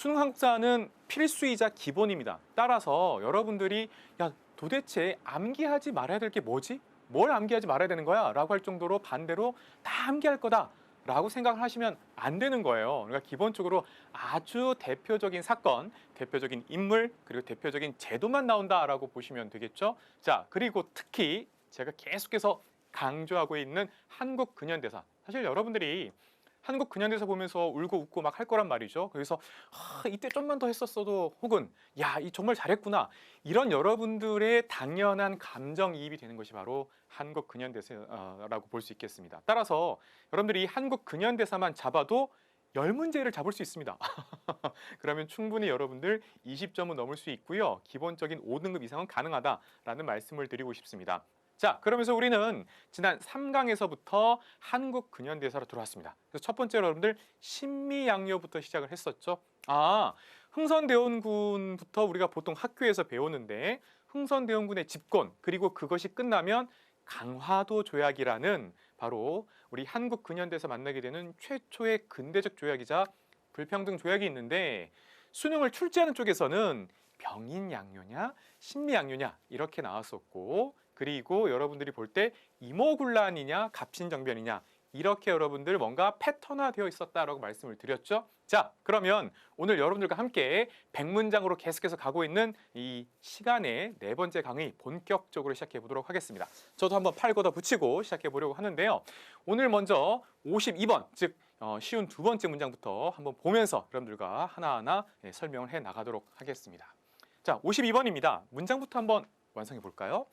수능 한국사는 필수이자 기본입니다. 따라서 여러분들이 야 도대체 암기하지 말아야 될 게 뭐지? 뭘 암기하지 말아야 되는 거야? 라고 할 정도로 반대로 다 암기할 거다 라고 생각을 하시면 안 되는 거예요. 그러니까 기본적으로 아주 대표적인 사건, 대표적인 인물, 그리고 대표적인 제도만 나온다라고 보시면 되겠죠. 자, 그리고 특히 제가 계속해서 강조하고 있는 한국 근현대사. 사실 여러분들이 한국 근현대사 보면서 울고 웃고 막 할 거란 말이죠. 그래서 이때 좀만 더 했었어도, 혹은 야, 이 정말 잘했구나, 이런 여러분들의 당연한 감정이입이 되는 것이 바로 한국 근현대사라고 볼 수 있겠습니다. 따라서 여러분들이 이 한국 근현대사만 잡아도 10문제를 잡을 수 있습니다. 그러면 충분히 여러분들 20점은 넘을 수 있고요. 기본적인 5등급 이상은 가능하다라는 말씀을 드리고 싶습니다. 자, 그러면서 우리는 지난 3강에서부터 한국 근현대사로 들어왔습니다. 그래서 첫 번째로 여러분들 신미양요부터 시작을 했었죠. 흥선대원군부터 우리가 보통 학교에서 배우는데, 흥선대원군의 집권, 그리고 그것이 끝나면 강화도 조약이라는 바로 우리 한국 근현대에서 만나게 되는 최초의 근대적 조약이자 불평등 조약이 있는데, 수능을 출제하는 쪽에서는 병인양요냐 신미양요냐 이렇게 나왔었고, 그리고 여러분들이 볼 때 이모군란이냐 갑신정변이냐 이렇게 여러분들 뭔가 패턴화되어 있었다라고 말씀을 드렸죠. 자, 그러면 오늘 여러분들과 함께 100문장으로 계속해서 가고 있는 이 시간의 네 번째 강의 본격적으로 시작해 보도록 하겠습니다. 저도 한번 팔 걷어 붙이고 시작해 보려고 하는데요. 오늘 먼저 52번, 즉 쉬운 두 번째 문장부터 한번 보면서 여러분들과 하나하나 설명을 해 나가도록 하겠습니다. 자, 52번입니다. 문장부터 한번 완성해 볼까요?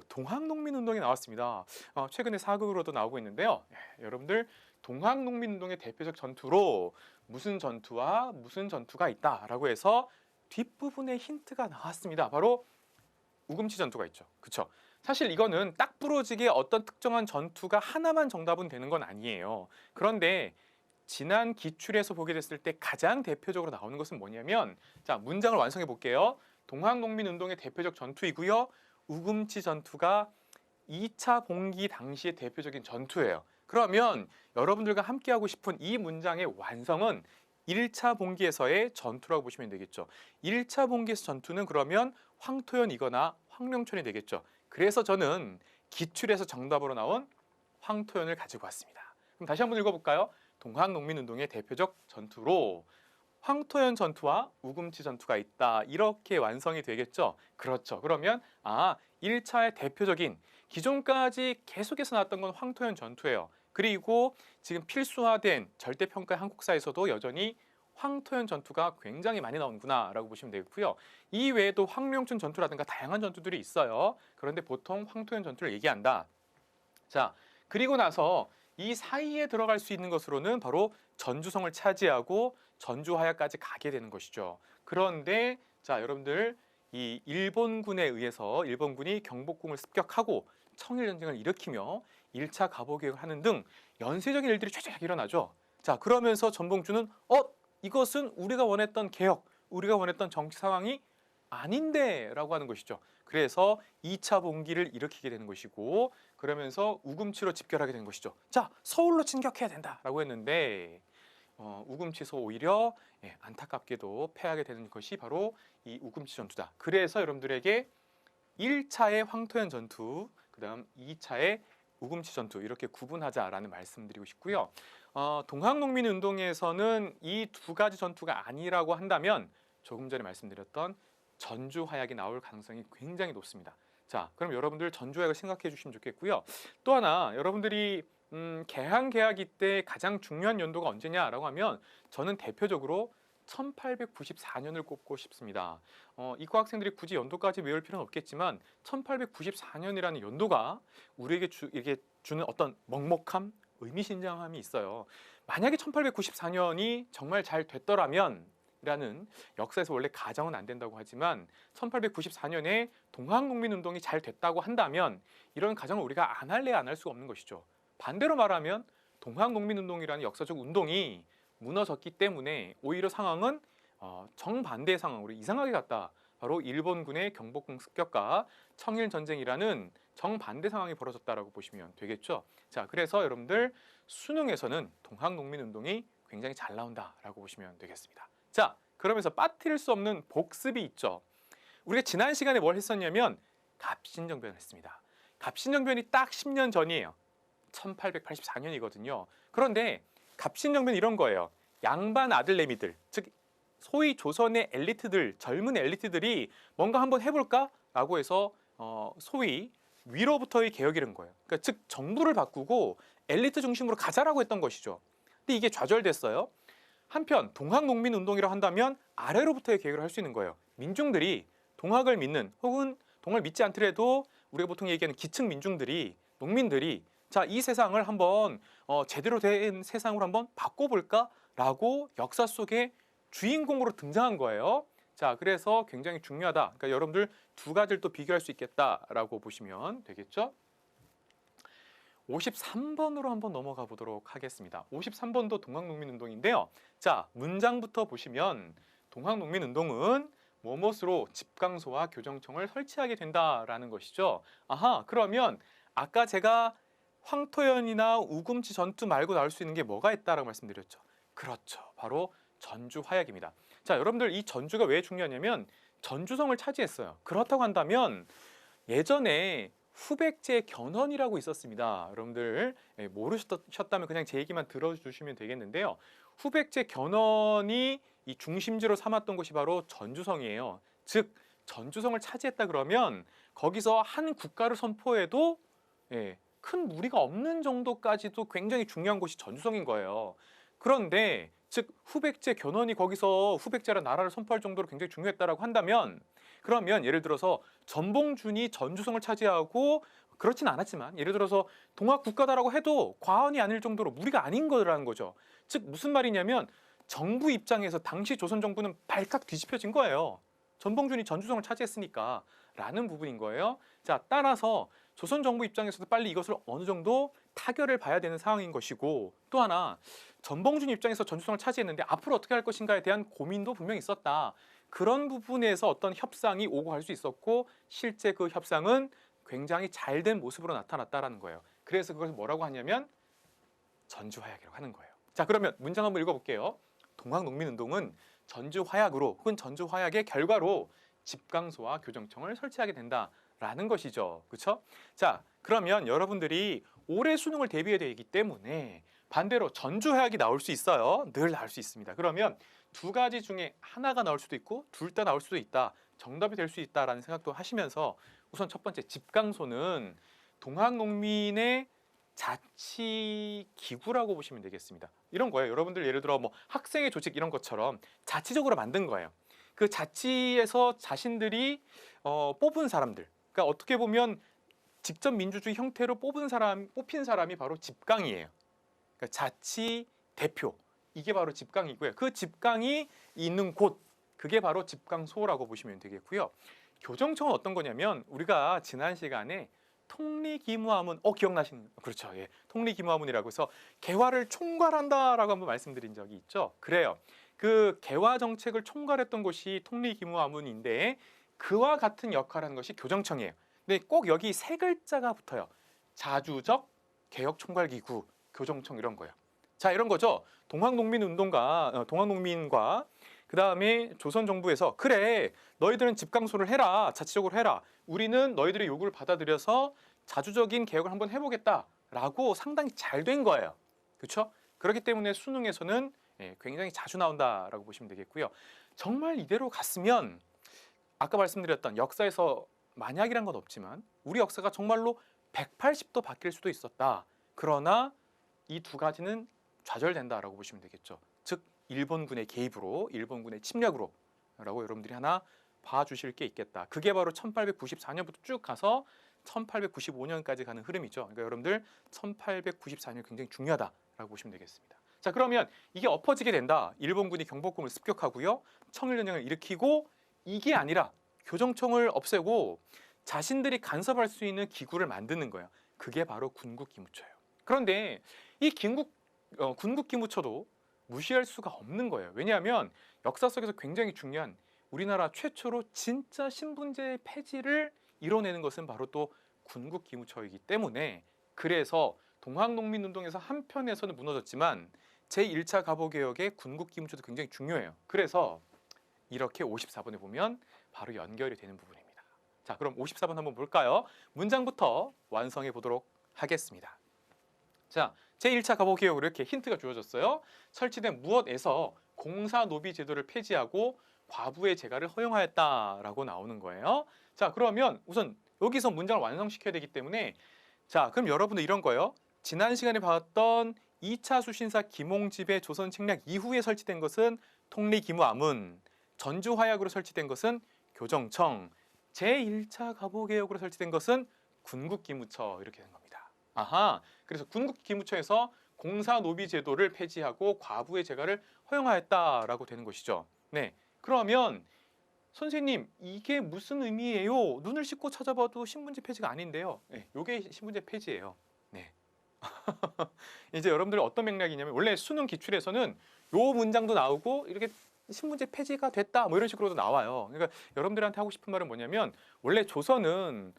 동학농민운동이 나왔습니다. 최근에 사극으로도 나오고 있는데요. 여러분들 동학농민운동의 대표적 전투로 무슨 전투와 무슨 전투가 있다라고 해서 뒷부분에 힌트가 나왔습니다. 바로 우금치 전투가 있죠. 그쵸? 사실 이거는 딱 부러지게 어떤 특정한 전투가 하나만 정답은 되는 건 아니에요. 그런데 지난 기출에서 보게 됐을 때 가장 대표적으로 나오는 것은 뭐냐면, 자, 문장을 완성해 볼게요. 동학농민운동의 대표적 전투이고요. 우금치 전투가 2차 봉기 당시의 대표적인 전투예요. 그러면 여러분들과 함께하고 싶은 이 문장의 완성은 1차 봉기에서의 전투라고 보시면 되겠죠. 1차 봉기에서 전투는 그러면 황토현이거나 황룡천이 되겠죠. 그래서 저는 기출에서 정답으로 나온 황토현을 가지고 왔습니다. 그럼 다시 한번 읽어볼까요? 동학농민운동의 대표적 전투로 황토현 전투와 우금치 전투가 있다. 이렇게 완성이 되겠죠. 그렇죠. 그러면 1차의 대표적인, 기존까지 계속해서 나왔던 건 황토현 전투예요. 그리고 지금 필수화된 절대평가 한국사에서도 여전히 황토현 전투가 굉장히 많이 나오는구나 라고 보시면 되겠고요. 이 외에도 황룡천 전투라든가 다양한 전투들이 있어요. 그런데 보통 황토현 전투를 얘기한다. 자, 그리고 나서 이 사이에 들어갈 수 있는 것으로는 바로 전주성을 차지하고 전주하야까지 가게 되는 것이죠. 그런데 자, 여러분들 이 일본군에 의해서 일본군이 경복궁을 습격하고 청일전쟁을 일으키며 1차 가보개혁을 하는 등 연쇄적인 일들이 쫙쫙 일어나죠. 자, 그러면서 전봉주는 이것은 우리가 원했던 개혁, 우리가 원했던 정치 상황이 아닌데 라고 하는 것이죠. 그래서 2차 봉기를 일으키게 되는 것이고, 그러면서 우금치로 집결하게 된 것이죠. 자, 서울로 진격해야 된다라고 했는데 우금치에서 오히려 안타깝게도 패하게 되는 것이 바로 이 우금치 전투다. 그래서 여러분들에게 1차의 황토현 전투, 그 다음 2차의 우금치 전투 이렇게 구분하자라는 말씀드리고 싶고요. 동학농민운동에서는 이 두 가지 전투가 아니라고 한다면 조금 전에 말씀드렸던 전주화약이 나올 가능성이 굉장히 높습니다. 자, 그럼 여러분들 전주화약을 생각해 주시면 좋겠고요. 또 하나, 여러분들이 개항개학이 때 가장 중요한 연도가 언제냐라고 하면 저는 대표적으로 1894년을 꼽고 싶습니다. 이과 학생들이 굳이 연도까지 외울 필요는 없겠지만 1894년이라는 연도가 우리에게 이게 주는 어떤 먹먹함, 의미심장함이 있어요. 만약에 1894년이 정말 잘 됐더라면 라는, 역사에서 원래 가정은 안 된다고 하지만 1894년에 동학농민운동이 잘 됐다고 한다면 이런 가정을 우리가 안 할래야 안 할 수가 없는 것이죠. 반대로 말하면 동학농민운동이라는 역사적 운동이 무너졌기 때문에 오히려 상황은 정반대의 상황으로 이상하게 갔다. 바로 일본군의 경복궁 습격과 청일전쟁이라는 정반대 상황이 벌어졌다라고 보시면 되겠죠. 자, 그래서 여러분들 수능에서는 동학농민운동이 굉장히 잘 나온다라고 보시면 되겠습니다. 자, 그러면서 빠뜨릴 수 없는 복습이 있죠. 우리가 지난 시간에 뭘 했었냐면 갑신정변을 했습니다. 갑신정변이 딱 10년 전이에요. 1884년이거든요. 그런데 갑신정변 이런 거예요. 양반 아들내미들, 즉 소위 조선의 엘리트들, 젊은 엘리트들이 뭔가 한번 해볼까라고 해서 소위 위로부터의 개혁이 이런 거예요. 그러니까 즉 정부를 바꾸고 엘리트 중심으로 가자라고 했던 것이죠. 근데 이게 좌절됐어요. 한편 동학농민운동이라 한다면 아래로부터의 개혁을 할 수 있는 거예요. 민중들이 동학을 믿는 혹은 동학을 믿지 않더라도 우리가 보통 얘기하는 기층 민중들이 농민들이 자, 이 세상을 한번 제대로 된 세상으로 한번 바꿔볼까라고 역사 속에 주인공으로 등장한 거예요. 자, 그래서 굉장히 중요하다. 그러니까 여러분들 두 가지를 또 비교할 수 있겠다라고 보시면 되겠죠. 53번으로 한번 넘어가 보도록 하겠습니다. 53번도 동학농민운동인데요. 자, 문장부터 보시면 동학농민운동은 무엇으로 집강소와 교정청을 설치하게 된다라는 것이죠. 아하, 그러면 아까 제가 황토연이나 우금치 전투 말고 나올 수 있는 게 뭐가 있다라고 말씀드렸죠. 그렇죠. 바로 전주 화약입니다. 자, 여러분들 이 전주가 왜 중요하냐면 전주성을 차지했어요. 그렇다고 한다면 예전에 후백제 견훤이라고 있었습니다. 여러분들 모르셨다면 그냥 제 얘기만 들어주시면 되겠는데요. 후백제 견훤이 이 중심지로 삼았던 곳이 바로 전주성이에요. 즉 전주성을 차지했다 그러면 거기서 한 국가를 선포해도 큰 무리가 없는 정도까지도 굉장히 중요한 곳이 전주성인 거예요. 그런데 즉 후백제 견훤이 거기서 후백제라는 나라를 선포할 정도로 굉장히 중요했다라고 한다면 그러면 예를 들어서 전봉준이 전주성을 차지하고 그렇진 않았지만 예를 들어서 동학 국가다라고 해도 과언이 아닐 정도로 무리가 아닌 거라는 거죠. 즉 무슨 말이냐면 정부 입장에서 당시 조선 정부는 발칵 뒤집혀진 거예요. 전봉준이 전주성을 차지했으니까 라는 부분인 거예요. 자, 따라서 조선 정부 입장에서도 빨리 이것을 어느 정도 타결을 봐야 되는 상황인 것이고 또 하나 전봉준 입장에서 전주성을 차지했는데 앞으로 어떻게 할 것인가에 대한 고민도 분명히 있었다. 그런 부분에서 어떤 협상이 오고 갈 수 있었고 실제 그 협상은 굉장히 잘된 모습으로 나타났다라는 거예요. 그래서 그것을 뭐라고 하냐면 전주화약이라고 하는 거예요. 자, 그러면 문장 한번 읽어볼게요. 동학농민운동은 전주화약으로 혹은 전주화약의 결과로 집강소와 교정청을 설치하게 된다라는 것이죠. 그렇죠? 자, 그러면 여러분들이 올해 수능을 대비해야 되기 때문에 반대로 전주화약이 나올 수 있어요. 늘 나올 수 있습니다. 그러면 두 가지 중에 하나가 나올 수도 있고 둘 다 나올 수도 있다. 정답이 될 수 있다라는 생각도 하시면서 우선 첫 번째 집강소는 동학농민의 자치기구라고 보시면 되겠습니다. 이런 거예요. 여러분들 예를 들어 뭐 학생의 조직 이런 것처럼 자치적으로 만든 거예요. 그 자치에서 자신들이 뽑은 사람들. 그러니까 어떻게 보면 직접 민주주의 형태로 뽑힌 사람이 바로 집강이에요. 그러니까 자치 대표. 이게 바로 집강이고요. 그 집강이 있는 곳, 그게 바로 집강소라고 보시면 되겠고요. 교정청은 어떤 거냐면 우리가 지난 시간에 통리기무하문 기억나시는 그렇죠. 예. 통리기무하문이라고 해서 개화를 총괄한다라고 한번 말씀드린 적이 있죠. 그래요. 그 개화 정책을 총괄했던 곳이 통리기무하문인데 그와 같은 역할을 하는 것이 교정청이에요. 근데 꼭 여기 세 글자가 붙어요. 자주적 개혁총괄기구, 교정청 이런 거예요. 자, 이런 거죠. 동학농민과 그다음에 조선 정부에서 그래 너희들은 집강소를 해라, 자치적으로 해라. 우리는 너희들의 요구를 받아들여서 자주적인 개혁을 한번 해보겠다라고 상당히 잘 된 거예요. 그렇죠? 그렇기 때문에 수능에서는 굉장히 자주 나온다라고 보시면 되겠고요. 정말 이대로 갔으면 아까 말씀드렸던 역사에서 만약이란 건 없지만 우리 역사가 정말로 180도 바뀔 수도 있었다. 그러나 이 두 가지는 좌절된다라고 보시면 되겠죠. 즉 일본군의 개입으로, 일본군의 침략으로 라고 여러분들이 하나 봐주실 게 있겠다. 그게 바로 1894년부터 쭉 가서 1895년까지 가는 흐름이죠. 그러니까 여러분들 1894년 굉장히 중요하다라고 보시면 되겠습니다. 자, 그러면 이게 엎어지게 된다. 일본군이 경복궁을 습격하고요. 청일연맹을 일으키고 이게 아니라 교정청을 없애고 자신들이 간섭할 수 있는 기구를 만드는 거예요. 그게 바로 군국기무처예요. 그런데 이 군국기무처도 무시할 수가 없는 거예요. 왜냐하면 역사 속에서 굉장히 중요한 우리나라 최초로 진짜 신분제 폐지를 이뤄내는 것은 바로 또 군국기무처이기 때문에 그래서 동학농민운동에서 한편에서는 무너졌지만 제1차 갑오개혁의 군국기무처도 굉장히 중요해요. 그래서 이렇게 54번에 보면 바로 연결이 되는 부분입니다. 자, 그럼 54번 한번 볼까요? 문장부터 완성해 보도록 하겠습니다. 자, 제1차 가보기역으로 이렇게 힌트가 주어졌어요. 설치된 무엇에서 공사노비 제도를 폐지하고 과부의 재가를 허용하였다라고 나오는 거예요. 자, 그러면 우선 여기서 문장을 완성시켜야 되기 때문에 자, 그럼 여러분들 이런 거예요. 지난 시간에 봤던 2차 수신사 김홍집의 조선 책략 이후에 설치된 것은 통리기무아문, 전주화약으로 설치된 것은 교정청, 제1차 가보개혁으로 설치된 것은 군국기무처 이렇게 된 겁니다. 아하, 그래서 군국기무처에서 공사노비 제도를 폐지하고 과부의 재가를 허용하였다라고 되는 것이죠. 네, 그러면 선생님 이게 무슨 의미예요? 눈을 씻고 찾아봐도 신문지 폐지가 아닌데요. 네, 이게 신문지 폐지예요. 네. 이제 여러분들 어떤 맥락이냐면 원래 수능 기출에서는 요 문장도 나오고 이렇게 신문지 폐지가 됐다 뭐 이런 식으로도 나와요. 그러니까 여러분들한테 하고 싶은 말은 뭐냐면 원래 조선은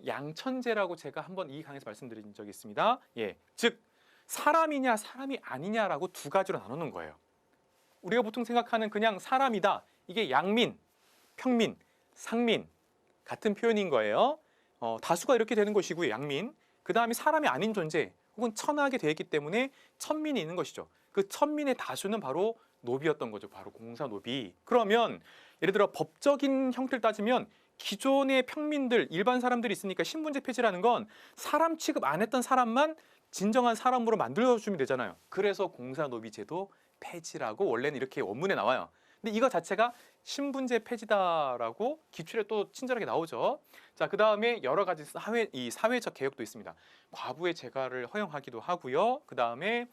양천제라고 제가 한번 이 강의에서 말씀드린 적이 있습니다. 예, 즉 사람이냐 사람이 아니냐라고 두 가지로 나누는 거예요. 우리가 보통 생각하는 그냥 사람이다. 이게 양민, 평민, 상민 같은 표현인 거예요. 다수가 이렇게 되는 것이고요. 양민. 그 다음에 사람이 아닌 존재 혹은 천하게 되어 있기 때문에 천민이 있는 것이죠. 그 천민의 다수는 바로 노비였던 거죠. 바로 공사노비. 그러면 예를 들어 법적인 형태를 따지면 기존의 평민들, 일반 사람들이 있으니까 신분제 폐지라는 건 사람 취급 안 했던 사람만 진정한 사람으로 만들어주면 되잖아요. 그래서 공사노비 제도 폐지라고 원래는 이렇게 원문에 나와요. 근데 이거 자체가 신분제 폐지다라고 기출에 또 친절하게 나오죠. 자, 그 다음에 여러 가지 사회적 개혁도 있습니다. 과부의 재가를 허용하기도 하고요. 그 다음에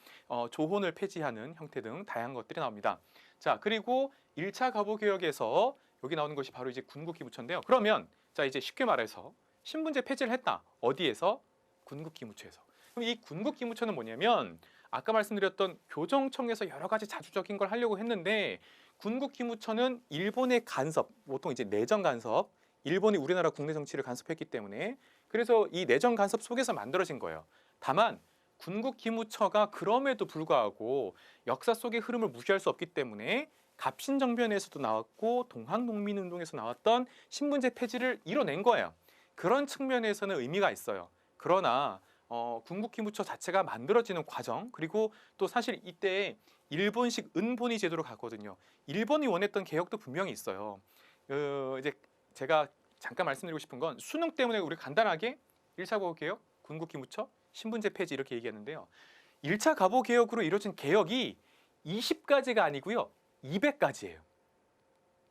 조혼을 폐지하는 형태 등 다양한 것들이 나옵니다. 자, 그리고 1차 가부개혁에서 여기 나오는 것이 바로 이제 군국기무처인데요. 그러면 자, 이제 쉽게 말해서 신분제 폐지를 했다. 어디에서? 군국기무처에서. 그럼 이 군국기무처는 뭐냐면 아까 말씀드렸던 교정청에서 여러 가지 자주적인 걸 하려고 했는데 군국기무처는 일본의 간섭, 보통 이제 내정 간섭, 일본이 우리나라 국내 정치를 간섭했기 때문에 그래서 이 내정 간섭 속에서 만들어진 거예요. 다만 군국기무처가 그럼에도 불구하고 역사 속의 흐름을 무시할 수 없기 때문에 갑신정변에서도 나왔고 동학농민운동에서 나왔던 신분제 폐지를 이뤄낸 거예요. 그런 측면에서는 의미가 있어요. 그러나 군국기무처 자체가 만들어지는 과정 그리고 또 사실 이때 일본식 은본위 제도로 갔거든요. 일본이 원했던 개혁도 분명히 있어요. 이제 제가 잠깐 말씀드리고 싶은 건 수능 때문에 우리 간단하게 1차 가보개혁, 군국기무처, 신분제 폐지 이렇게 얘기하는데요. 1차 가보개혁으로 이루어진 개혁이 20가지가 아니고요. 200가지예요.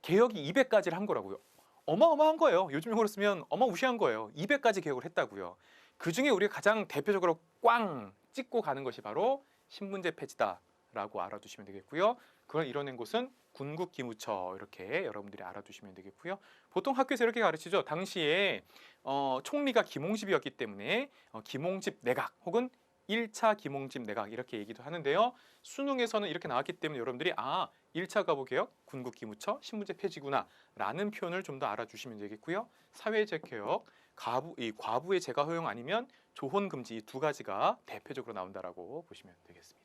개혁이 200가지를 한 거라고요. 어마어마한 거예요. 요즘으로 쓰면 어마무시한 거예요. 200가지 개혁을 했다고요. 그중에 우리가 가장 대표적으로 꽝 찍고 가는 것이 바로 신분제 폐지다라고 알아두시면 되겠고요. 그걸 이뤄낸 곳은 군국기무처 이렇게 여러분들이 알아두시면 되겠고요. 보통 학교에서 이렇게 가르치죠. 당시에 총리가 김홍집이었기 때문에 김홍집 내각 혹은 1차 김홍집 내각 이렇게 얘기도 하는데요. 수능에서는 이렇게 나왔기 때문에 여러분들이 1차 가부개혁, 군국기무처, 신분제 폐지구나 라는 표현을 좀 더 알아주시면 되겠고요. 사회적 개혁, 과부의 재가 허용 아니면 조혼 금지 이 두 가지가 대표적으로 나온다라고 보시면 되겠습니다.